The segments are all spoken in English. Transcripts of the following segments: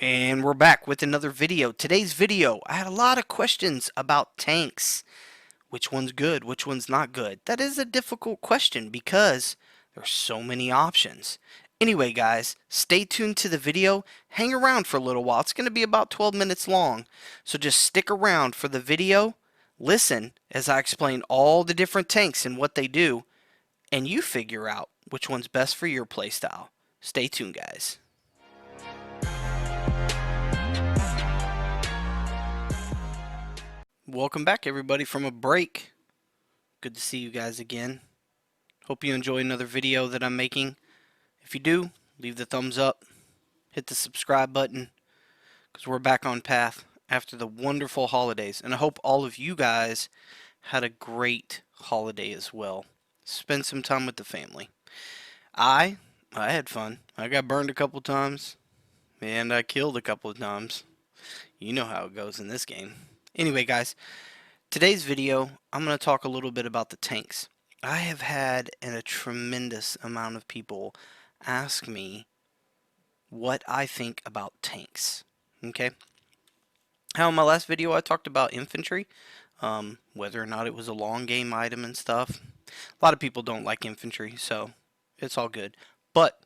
And we're back with another video. Today's video, I had a lot of questions about tanks. Which one's good? Which one's not good? That is a difficult question because there's so many options. Anyway, guys, stay tuned to the video. Hang around for a little while. It's going to be about 12 minutes long. So just stick around for the video. Listen as I explain all the different tanks and what they do. And you figure out which one's best for your playstyle. Stay tuned, guys. Welcome back, everybody, from a break. Good to see you guys again. Hope you enjoy another video that I'm making. If you do, leave the thumbs up, hit the subscribe button, because we're back on path after the wonderful holidays. And I hope all of you guys had a great holiday as well. Spend some time with the family. I had fun. I got burned a couple times, and I killed a couple of times. You know how it goes in this game. Anyway, guys, today's video, I'm going to talk a little bit about the tanks. I have had a tremendous amount of people ask me what I think about tanks. Okay? How in my last video I talked about infantry, whether or not it was a long game item and stuff. A lot of people don't like infantry, so it's all good. But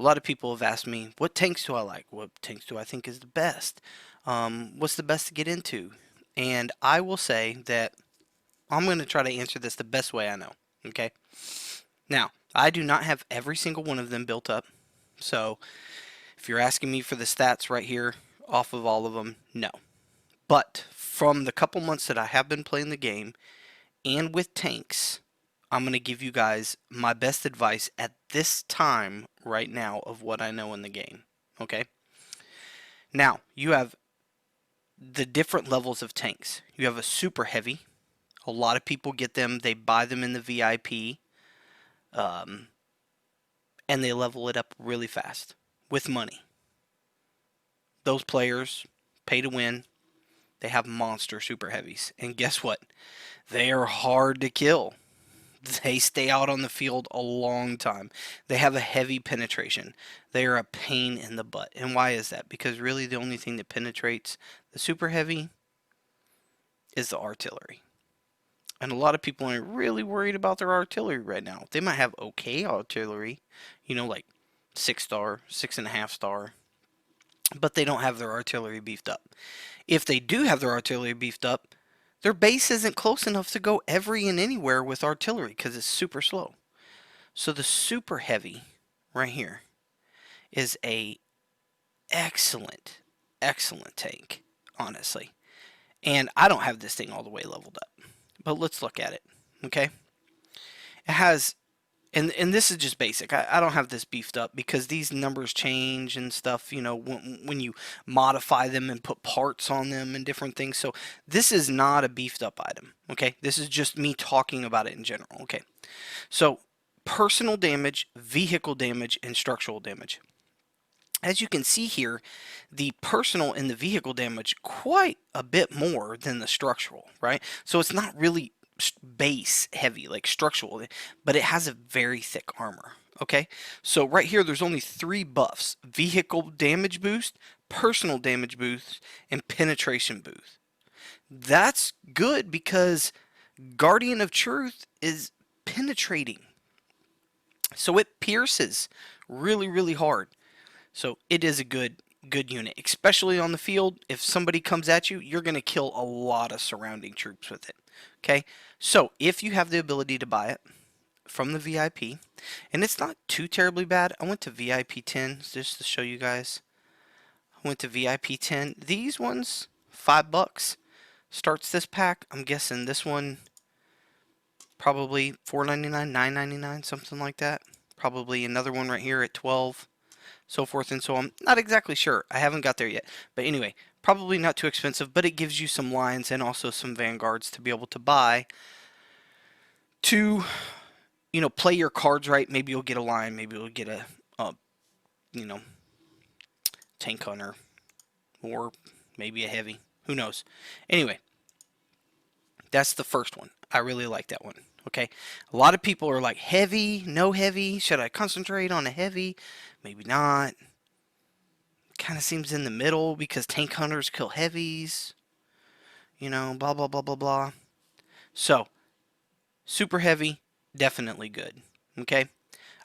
a lot of people have asked me, what tanks do I like? What tanks do I think is the best? What's the best to get into? And I will say that I'm going to try to answer this the best way I know. Okay? Now, I do not have every single one of them built up. So, if you're asking me for the stats right here off of all of them, no. But from the couple months that I have been playing the game and with tanks, I'm going to give you guys my best advice at this time right now of what I know in the game. Okay? Now, you have the different levels of tanks. You have a super heavy. A lot of people get them. They buy them in the VIP. And they level it up really fast with money. Those players pay to win. They have monster super heavies. And guess what? They are hard to kill. They stay out on the field a long time. They have a heavy penetration. They are a pain in the butt. And why is that? Because really the only thing that penetrates the super heavy is the artillery. And a lot of people are really worried about their artillery right now. They might have okay artillery, you know, like 6-star, 6.5-star, but they don't have their artillery beefed up. If they do have their artillery beefed up, their base isn't close enough to go every and anywhere with artillery because it's super slow. So the super heavy right here is a excellent tank, honestly. And I don't have this thing all the way leveled up. But let's look at it, okay? It has, and this is just basic. I don't have this beefed up because these numbers change and stuff, you know, when you modify them and put parts on them and different things. So this is not a beefed up item, okay? This is just me talking about it in general, okay? So personal damage, vehicle damage, and structural damage. As you can see here, the personal and the vehicle damage quite a bit more than the structural, right? So it's not really base heavy like structural, but it has a very thick armor, okay? So right here, there's only 3 buffs: vehicle damage boost, personal damage boost, and penetration boost. That's good because Guardian of Truth is penetrating. So it pierces really hard. So it is a good unit, especially on the field. If somebody comes at you, you're going to kill a lot of surrounding troops with it. Okay, so if you have the ability to buy it from the VIP, and it's not too terribly bad. I went to VIP 10 just to show you guys. I went to VIP 10. These ones, $5 starts this pack. I'm guessing this one probably $4.99, $9.99, something like that. Probably another one right here at 12. So forth and so on. Not exactly sure. I haven't got there yet. But anyway, probably not too expensive, but it gives you some lines and also some vanguards to be able to buy to, you know, play your cards right. Maybe you'll get a line. Maybe you'll get a you know, tank hunter or maybe a heavy. Who knows? Anyway, that's the first one. I really like that one. Okay, a lot of people are like, heavy, no heavy. Should I concentrate on a heavy? Maybe not. kind of seems in the middle because tank hunters kill heavies. You know, blah, blah, blah, blah, blah. So, super heavy, definitely good. Okay?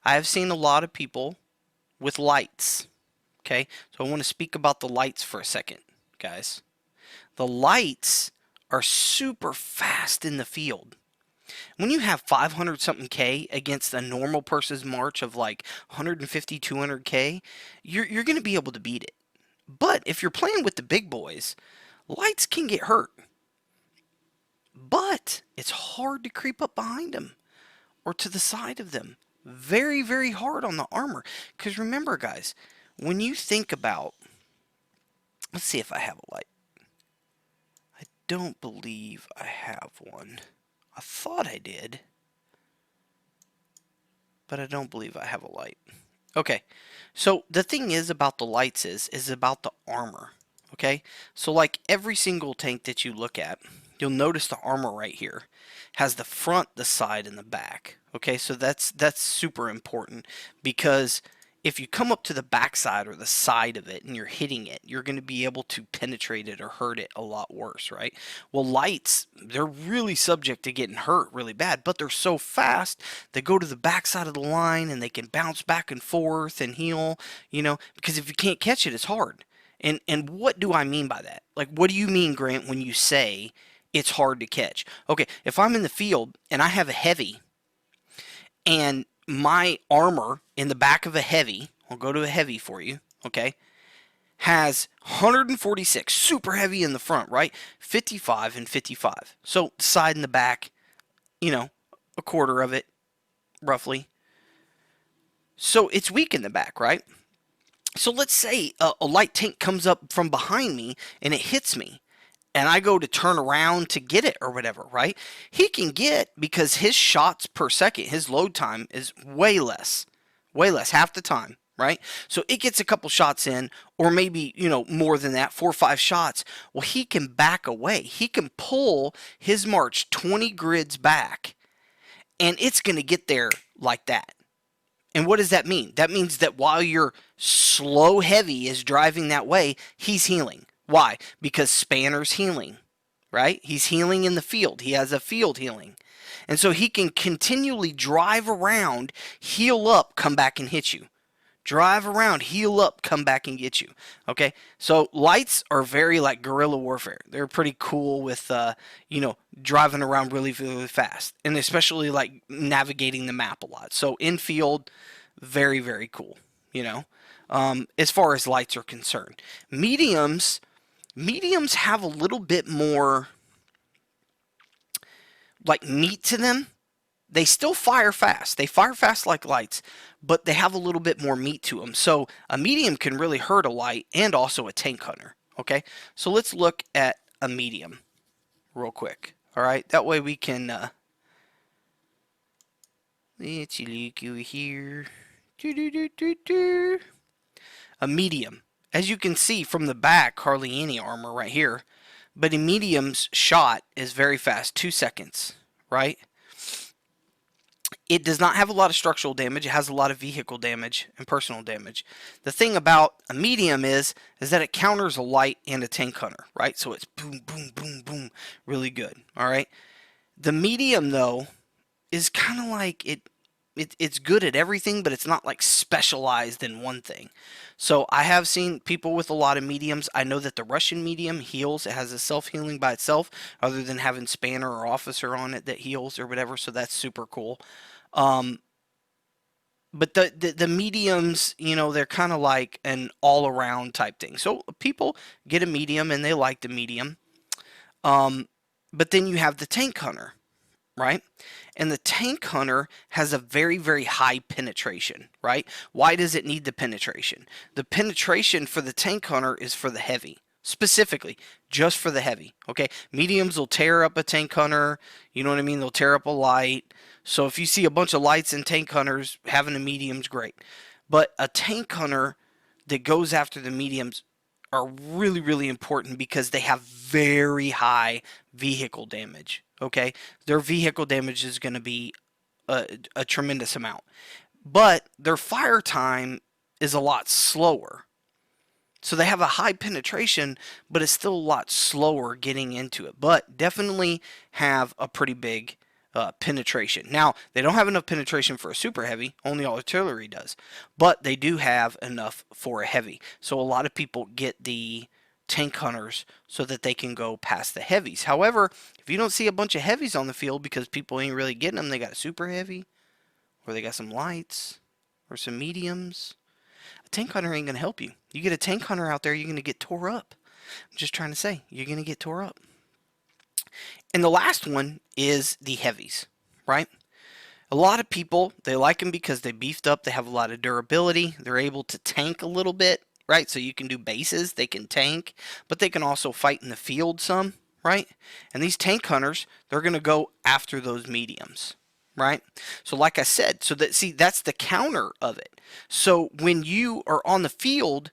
I have seen a lot of people with lights. Okay? So, I want to speak about the lights for a second, guys. The lights are super fast in the field. When you have 500 something K against a normal person's march of like 150, 200K, you're going to be able to beat it. But if you're playing with the big boys, lights can get hurt. But it's hard to creep up behind them or to the side of them. Very, very hard on the armor. Because remember, guys, when you think about... Let's see if I have a light. I don't believe I have one. I thought I did. But I don't believe I have a light. Okay, so the thing is about the lights is about the armor. Okay, so like every single tank that you look at, you'll notice the armor right here has the front, the side, and the back. Okay, so that's super important because if you come up to the back side or the side of it and you're hitting it, you're going to be able to penetrate it or hurt it a lot worse, right? Well, lights, they're really subject to getting hurt really bad, but they're so fast, they go to the back side of the line and they can bounce back and forth and heal, you know, because if you can't catch it, it's hard. And what do I mean by that? Like, what do you mean, Grant, when you say it's hard to catch? Okay, if I'm in the field and I have a heavy and my armor in the back of a heavy, I'll go to a heavy for you, okay, has 146, super heavy in the front, right? 55 and 55. So side and the back, you know, a quarter of it, roughly. So it's weak in the back, right? So let's say a light tank comes up from behind me and it hits me. And I go to turn around to get it or whatever, right? He can get, because his shots per second, his load time is way less, half the time, right? So it gets a couple shots in, or maybe, you know, more than that, 4 or 5 shots. Well, he can back away. He can pull his march 20 grids back, and it's going to get there like that. And what does that mean? That means that while your slow heavy is driving that way, he's healing. Why? Because Spanner's healing, right? He's healing in the field. He has a field healing. And so he can continually drive around, heal up, come back and hit you. Drive around, heal up, come back and get you. Okay? So lights are very like guerrilla warfare. They're pretty cool with, you know, driving around really, really fast. And especially like navigating the map a lot. So infield, very, very cool, you know, as far as lights are concerned. Mediums have a little bit more like meat to them. They still fire fast. They fire fast like lights, but they have a little bit more meat to them. So a medium can really hurt a light and also a tank hunter. Okay, so let's look at a medium real quick. All right, that way we can let's look over here. A medium, as you can see from the back, hardly any armor right here, but a medium's shot is very fast, 2 seconds, right? It does not have a lot of structural damage. It has a lot of vehicle damage and personal damage. The thing about a medium is that it counters a light and a tank hunter, right? So it's boom, boom, boom, boom, really good, all right? The medium, though, is kind of like it's good at everything, but it's not like specialized in one thing. So I have seen people with a lot of mediums. I know that the Russian medium heals. It has a self-healing by itself, other than having Spanner or Officer on it that heals or whatever, so that's super cool. But the mediums, you know, they're kind of like an all-around type thing. So people get a medium and they like the medium. But then you have the tank hunter, right? And the tank hunter has a very, very high penetration, right? Why does it need the penetration? The penetration for the tank hunter is for the heavy, specifically, just for the heavy, okay? Mediums will tear up a tank hunter, you know what I mean? They'll tear up a light. So if you see a bunch of lights and tank hunters, having a medium's great. But a tank hunter that goes after the mediums are really, really important because they have very high vehicle damage. Okay, their vehicle damage is going to be a tremendous amount, but their fire time is a lot slower. So they have a high penetration, but it's still a lot slower getting into it. But definitely have a pretty big penetration. Now, they don't have enough penetration for a super heavy, only artillery does. But they do have enough for a heavy. So a lot of people get the tank hunters so that they can go past the heavies. However, if you don't see a bunch of heavies on the field because people ain't really getting them, they got a super heavy, or they got some lights, or some mediums. A tank hunter ain't going to help you. You get a tank hunter out there, you're going to get tore up. I'm just trying to say, you're going to get tore up. And the last one is the heavies, right? A lot of people, they like them because they beefed up, they have a lot of durability, they're able to tank a little bit, right? So you can do bases, they can tank, but they can also fight in the field some, right? And these tank hunters, they're going to go after those mediums, right? So like I said, so that, see, that's the counter of it. So when you are on the field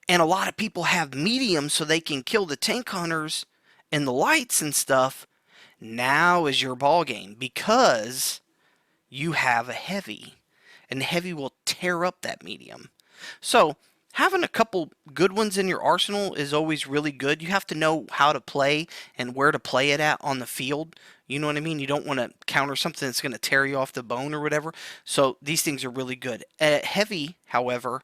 and a lot of people have mediums so they can kill the tank hunters and the lights and stuff, now is your ball game because you have a heavy, and the heavy will tear up that medium. So having a couple good ones in your arsenal is always really good. You have to know how to play and where to play it at on the field. You know what I mean? You don't want to counter something that's going to tear you off the bone or whatever. So these things are really good. Heavy, however,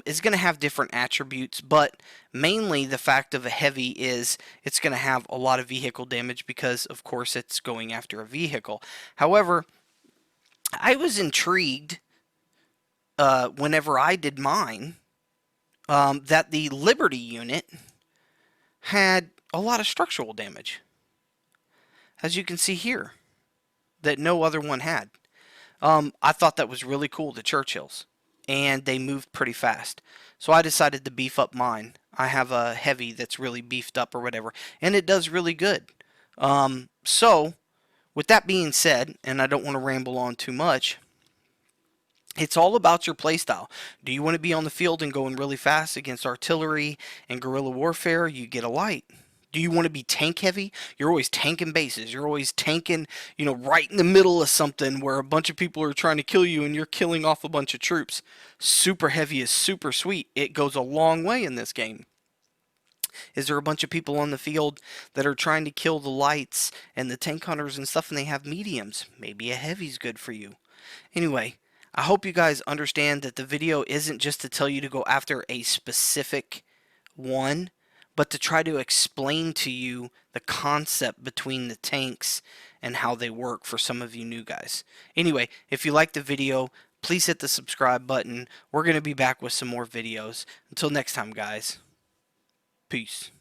is going to have different attributes, but mainly the fact of a heavy is it's going to have a lot of vehicle damage because, of course, it's going after a vehicle. However, I was intrigued whenever I did mine that the Liberty unit had a lot of structural damage, as you can see here, that no other one had. I thought that was really cool, the Churchills, and they moved pretty fast. So I decided to beef up mine. I have a heavy that's really beefed up or whatever, and it does really good. So, with that being said, and I don't want to ramble on too much, it's all about your playstyle. Do you want to be on the field and going really fast against artillery and guerrilla warfare? You get a light. Do you want to be tank heavy? You're always tanking bases. You're always tanking, right in the middle of something where a bunch of people are trying to kill you and you're killing off a bunch of troops. Super heavy is super sweet. It goes a long way in this game. Is there a bunch of people on the field that are trying to kill the lights and the tank hunters and stuff and they have mediums? Maybe a heavy's good for you. Anyway, I hope you guys understand that the video isn't just to tell you to go after a specific one, but to try to explain to you the concept between the tanks and how they work for some of you new guys. Anyway, if you liked the video, please hit the subscribe button. We're going to be back with some more videos. Until next time, guys. Peace.